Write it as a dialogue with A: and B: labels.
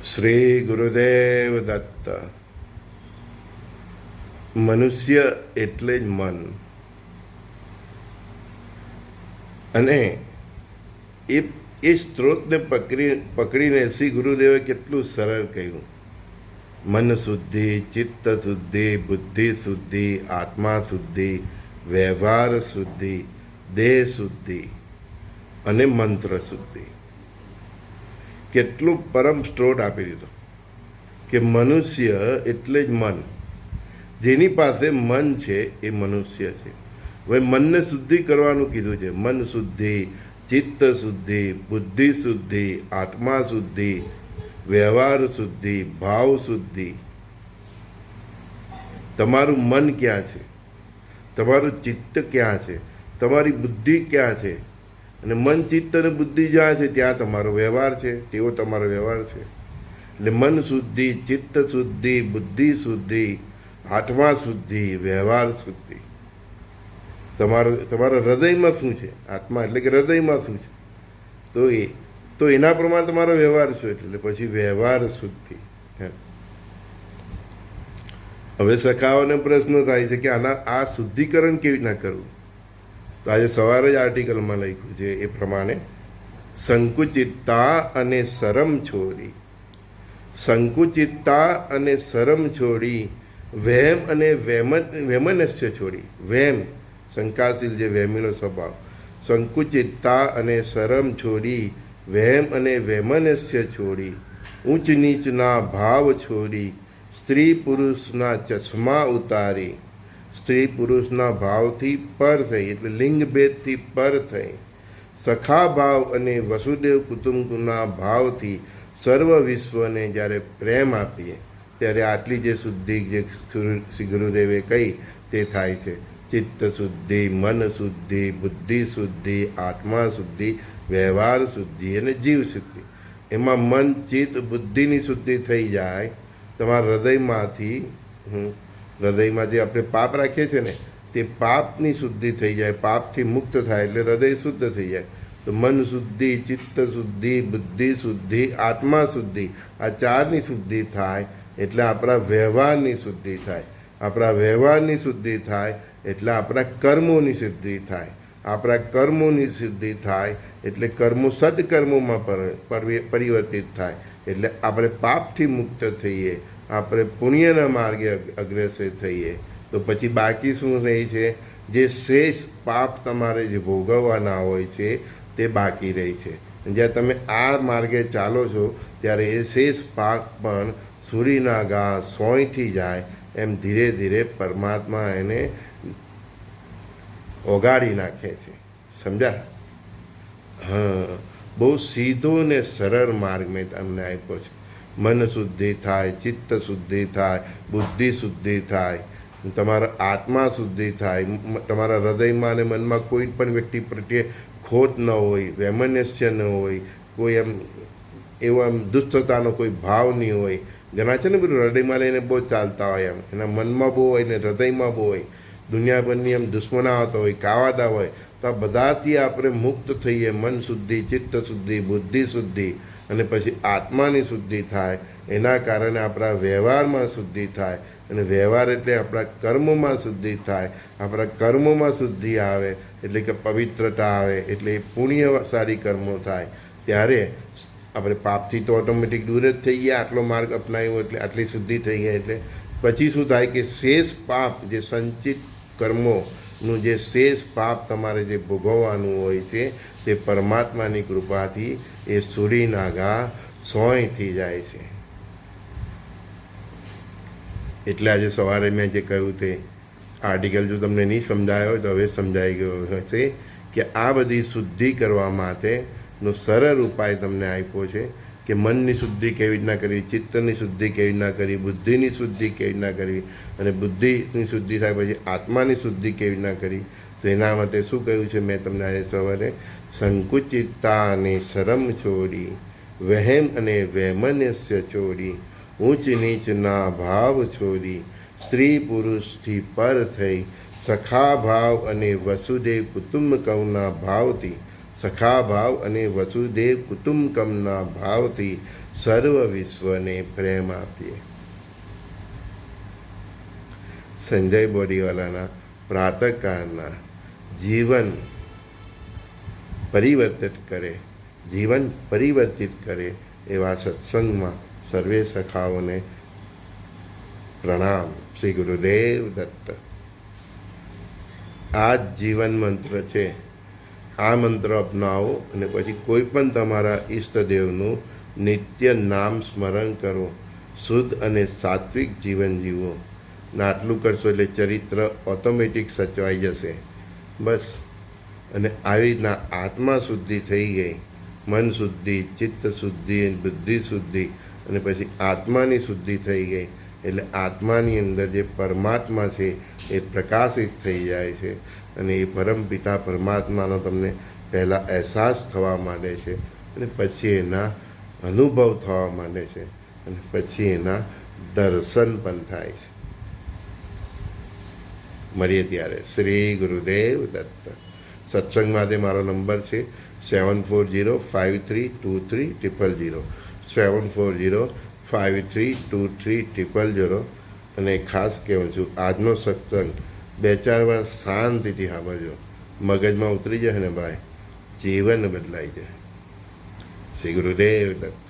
A: શ્રી ગુરુદેવ દત્ત. મનુષ્ય એટલે જ મન, અને એ સ્ત્રોતને પકડીને શ્રી ગુરુદેવે કેટલું સરળ કહ્યું. મન શુદ્ધિ, ચિત્ત શુદ્ધિ, બુદ્ધિ શુદ્ધિ, આત્મા શુદ્ધિ, વ્યવહાર શુદ્ધિ, દેહ શુદ્ધિ અને મંત્ર શુદ્ધિ. કેટલું પરમ સ્ત્રોત આપી દીધો કે મનુષ્ય એટલે જ મન. જેની પાસે મન છે એ મનુષ્ય છે. હવે મનને શુદ્ધિ કરવાનું કીધું છે. મન શુદ્ધિ, ચિત્ત શુદ્ધિ, બુદ્ધિ શુદ્ધિ, આત્મા શુદ્ધિ, વ્યવહાર શુદ્ધિ, ભાવ શુદ્ધિ. તમારું મન ક્યાં છે? તમારું ચિત્ત ક્યાં છે? તમારી બુદ્ધિ ક્યાં છે? અને મન, ચિત્ત અને બુદ્ધિ જ્યાં છે ત્યાં તમારો વ્યવહાર છે, તેવો તમારો વ્યવહાર છે. એટલે મન શુદ્ધિ, ચિત્ત શુદ્ધિ, બુદ્ધિ શુદ્ધિ, આત્મા શુદ્ધિ, વ્યવહાર શુદ્ધિ. તમારા હૃદયમાં શું છે? આત્મા એટલે કે હૃદયમાં શું છે? તો એના પ્રમાણે તમારો વ્યવહાર શું, એટલે પછી વ્યવહાર શુદ્ધિ. હવે સખાઓને પ્રશ્ન થાય છે કે આ શુદ્ધિકરણ કેવી રીતના કરવું? તો આજે સવારે જ આર્ટિકલમાં લખ્યું છે એ પ્રમાણે, સંકુચિતતા અને શરમ છોડી, સંકુચિતતા અને શરમ છોડી, વહેમ અને વૈમનસ્ય છોડી. વહેમ, શંકાશીલ, જે વહેમીનો સ્વભાવ. સંકુચિતતા અને શરમ છોડી, વહેમ અને વૈમનસ્ય છોડી, ઊંચ નીચના ભાવ છોડી, સ્ત્રી પુરુષના ચશ્મા ઉતારી, સ્ત્રી પુરુષના ભાવથી પર થઈ, એટલે લિંગભેદથી પર થઈ, સખા ભાવ અને વસુદેવ કુટુંબના ભાવથી સર્વ વિશ્વને જ્યારે પ્રેમ આપીએ ત્યારે આટલી જે શુદ્ધિ જે શ્રી ગુરુદેવે કહી તે થાય છે. ચિત્ત શુદ્ધિ, મન શુદ્ધિ, બુદ્ધિ શુદ્ધિ, આત્મા શુદ્ધિ, વ્યવહાર શુદ્ધિ અને જીવ શુદ્ધિ. એમાં મન, ચિત્ત, બુદ્ધિની શુદ્ધિ થઈ જાય. તમારા હૃદયમાંથી હૃદયમાં જે આપણે પાપ રાખીએ છીએ ને, તે પાપની શુદ્ધિ થઈ જાય. પાપથી મુક્ત થાય એટલે હૃદય શુદ્ધ થઈ જાય. તો મન શુદ્ધિ, ચિત્ત શુદ્ધિ, બુદ્ધિ શુદ્ધિ, આત્મા શુદ્ધિ, આ ચારની શુદ્ધિ થાય એટલે આપણા વ્યવહારની શુદ્ધિ થાય. આપણા વ્યવહારની શુદ્ધિ થાય એટલે આપણા કર્મોની શુદ્ધિ થાય. આપણા કર્મોની શુદ્ધિ થાય એટલે કર્મો સદકર્મોમાં પરિવર્તિત થાય. એટલે આપણે પાપથી મુક્ત થઈએ, આપણે પુણ્યના માર્ગે અગ્રેસર થઈએ. તો પછી બાકી શું રહે છે? જે શેષ પાપ તમારે જે ભોગવવાના હોય છે તે બાકી રહે છે. જ્યારે તમે આ માર્ગે ચાલો છો ત્યારે એ શેષ પાપ પણ સૂરીના ઘા સોંઠી જાય એમ ધીરે ધીરે પરમાત્મા એને ઓગાળી નાખે છે. સમજ્યા? હા, બહુ સીધો ને સરળ માર્ગ મેં તમને આપ્યો છે. મન શુદ્ધિ થાય, ચિત્ત શુદ્ધિ થાય, બુદ્ધિ શુદ્ધિ થાય, તમારા આત્મા શુદ્ધિ થાય, તમારા હૃદયમાં અને મનમાં કોઈ પણ વ્યક્તિ પ્રત્યે ખોટ ન હોય, વૈમનસ્ય ન હોય, કોઈ એવો દુષ્ટતાનો કોઈ ભાવ નહીં હોય. ઘણા છે ને બધું હૃદયમાં લઈને બહુ ચાલતા હોય, એના મનમાં બહુ હોય ને હૃદયમાં બહુ હોય, દુનિયાભરની દુશ્મના આવતા હોય, કાવાદા હોય. તો આ બધાથી આપણે મુક્ત થઈએ. મન શુદ્ધિ, ચિત્ત શુદ્ધિ, બુદ્ધિ શુદ્ધિ અને પછી આત્માની શુદ્ધિ થાય. એના કારણે આપણા વ્યવહારમાં શુદ્ધિ થાય, અને વ્યવહાર એટલે આપણા કર્મોમાં શુદ્ધિ થાય. આપણા કર્મોમાં શુદ્ધિ આવે એટલે કે પવિત્રતા આવે, એટલે પુણ્યશાળી કર્મો થાય. ત્યારે આપણે પાપથી તો ઓટોમેટિક દૂર જ થઈ ગયા. આટલો માર્ગ અપનાવ્યો એટલે આટલી શુદ્ધિ થઈ ગઈ. એટલે પછી શું થાય કે શેષ પાપ, જે સંચિત કર્મોનું જે શેષ પાપ તમારે જે ભોગવવાનું હોય છે તે પરમાત્માની કૃપાથી એ સૂરીના ઘા સોય થઈ જાય છે. એટલે આજે સવારે મેં જે કહ્યું તે આર્ટિકલ જો તમને નહીં સમજાયો હોય તો હવે સમજાઈ ગયો હશે કે આ બધી શુદ્ધિ કરવા માટેનો સરળ ઉપાય તમને આપ્યો છે કે મનની શુદ્ધિ કેવી રીતના કરવી, ચિત્તની શુદ્ધિ કેવી રીતના કરવી, બુદ્ધિની શુદ્ધિ કેવી રીતના કરવી, અને બુદ્ધિની શુદ્ધિ થાય પછી આત્માની શુદ્ધિ કેવી રીતના કરવી. તો એના માટે શું કહ્યું છે મેં તમને આજે સવારે? સંકુચિતતા અને શરમ છોડી, વહેમ અને વૈમનસ્ય છોડી, ઊંચ નીચના ભાવ છોડી, સ્ત્રી પુરુષથી પર થઈ, સખા ભાવ અને વસુદેવ કુટુંબકવના ભાવથી સખા ભાવ અને વસુદેવ કુટુંબકમના ભાવથી સર્વ વિશ્વને પ્રેમ આપીએ. સંજય બોરીવાલાના પ્રાતઃકાળના જીવન પરિવર્તિત કરે એવા સત્સંગમાં સર્વે સખાઓને પ્રણામ. શ્રી ગુરુદેવ દત્ત. આ જ જીવન મંત્ર છે. આ મંત્ર અપનાવો અને પછી કોઈ પણ તમારા ઈષ્ટદેવનું નિત્ય નામ સ્મરણ કરો. શુદ્ધ અને સાત્વિક જીવન જીવો. ને આટલું કરશો એટલે ચરિત્ર ઓટોમેટિક સચવાઈ જશે. બસ. અને આવી રીતના આત્મા શુદ્ધિ થઈ ગઈ, મન શુદ્ધિ, ચિત્ત શુદ્ધિ, બુદ્ધિ શુદ્ધિ, અને પછી આત્માની શુદ્ધિ થઈ ગઈ એટલે આત્માની અંદર જે પરમાત્મા છે એ પ્રકાશિત થઈ જાય છે. અને એ પરમપિતા પરમાત્માનો તમને પહેલાં અહેસાસ થવા માંડે છે અને પછી એના અનુભવ થવા માંડે છે અને પછી એના દર્શન પણ થાય છે. મળીએ ત્યારે. શ્રી ગુરુદેવ દત્ત. સત્સંગ માટે મારો નંબર છે 7405323000 7405323000. અને ખાસ કહેવું છું, આજનો સત્સંગ 2-4 વાર શાંતિથી સાંભળજો. મગજમાં ઉતરી જાય ને ભાઈ, જીવન બદલાઈ જાય. શ્રી ગુરુદેવ દત્ત.